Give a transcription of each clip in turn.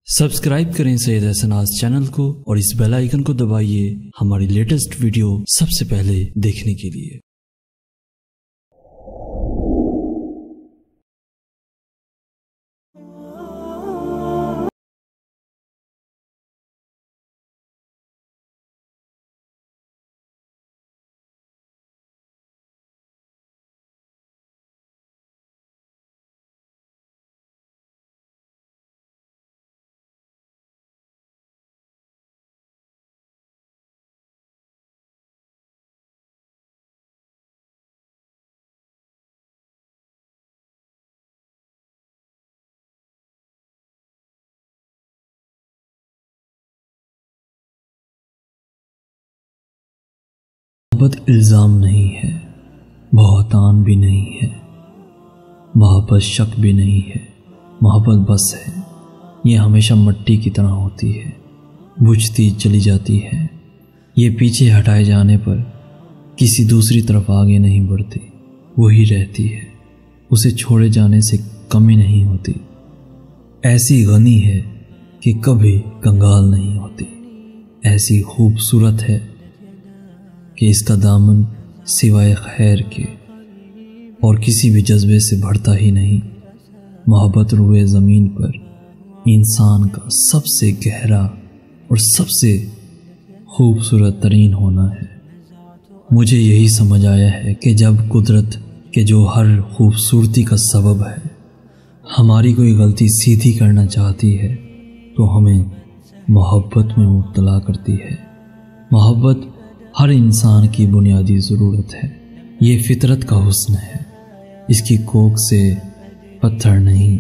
Subscribe کریں سید احسناز channel کو اور اس بیل آئیکن کو دبائیے ہماری لیٹسٹ ویڈیو سب سے پہلے دیکھنے کے لیے۔ محبت الزام نہیں ہے، بہتان بھی نہیں ہے، محبت شک بھی نہیں ہے، محبت بس ہے۔ یہ ہمیشہ مٹی کی طرح ہوتی ہے، بجھتی چلی جاتی ہے۔ یہ پیچھے ہٹائے جانے پر کسی دوسری طرف آگے نہیں بڑھتی، وہی رہتی ہے، اسے چھوڑے جانے سے کمی نہیں ہوتی۔ ایسی غنی ہے کہ کبھی کنگال نہیں ہوتی، ایسی خوبصورت ہے کہ اس کا دامن سوائے خیر کے اور کسی بھی جذبے سے بڑھتا ہی نہیں۔ محبت روئے زمین پر انسان کا سب سے گہرا اور سب سے خوبصورت ترین ہونا ہے۔ مجھے یہی سمجھ آیا ہے کہ جب قدرت کے جو ہر خوبصورتی کا سبب ہے ہماری کوئی غلطی سیدھی کرنا چاہتی ہے تو ہمیں محبت میں مبتلا کرتی ہے۔ محبت ہر انسان کی بنیادی ضرورت ہے، یہ فطرت کا حسن ہے۔ اس کی کوکھ سے پتھر نہیں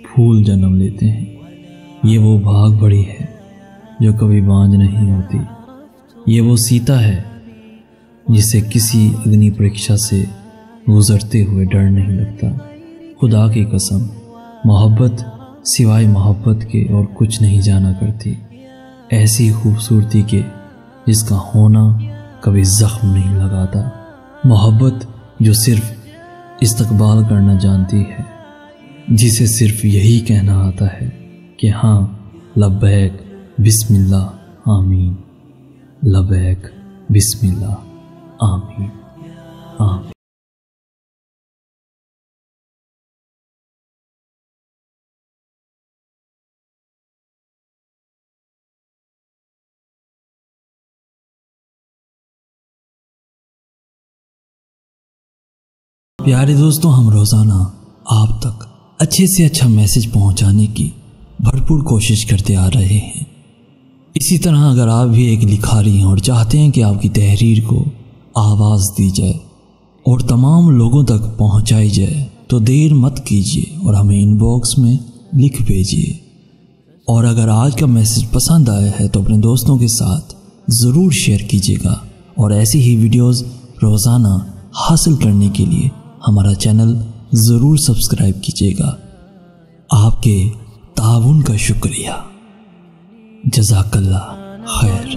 پھول جنم لیتے ہیں۔ یہ وہ بھاگ بڑی ہے جو کبھی بانجھ نہیں ہوتی۔ یہ وہ سیتا ہے جسے کسی اگنی پریکشا سے گزرتے ہوئے ڈر نہیں لگتا۔ خدا کی قسم، محبت سوائے محبت کے اور کچھ نہیں جانا کرتی۔ ایسی خوبصورتی کے جس کا ہونا کبھی زخم نہیں لگاتا۔ محبت جو صرف استقبال کرنا جانتی ہے، جسے صرف یہی کہنا آتا ہے کہ ہاں لبیک بسم اللہ آمین، لبیک بسم اللہ آمین آمین۔ پیارے دوستوں، ہم روزانہ آپ تک اچھے سے اچھا میسج پہنچانے کی بھرپور کوشش کرتے آ رہے ہیں۔ اسی طرح اگر آپ بھی ایک لکھاری ہیں اور چاہتے ہیں کہ آپ کی تحریر کو آواز دی جائے اور تمام لوگوں تک پہنچائی جائے تو دیر مت کیجیے اور ہمیں ان باکس میں لکھ بھیجیے۔ اور اگر آج کا میسج پسند آیا ہے تو اپنے دوستوں کے ساتھ ضرور شیئر کیجیے گا، اور ایسی ہی ویڈیوز روزانہ حاصل کرنے کے لیے ہمارا چینل ضرور سبسکرائب کیجیے گا۔ آپ کے تعاون کا شکریہ، جزاک اللہ خیر۔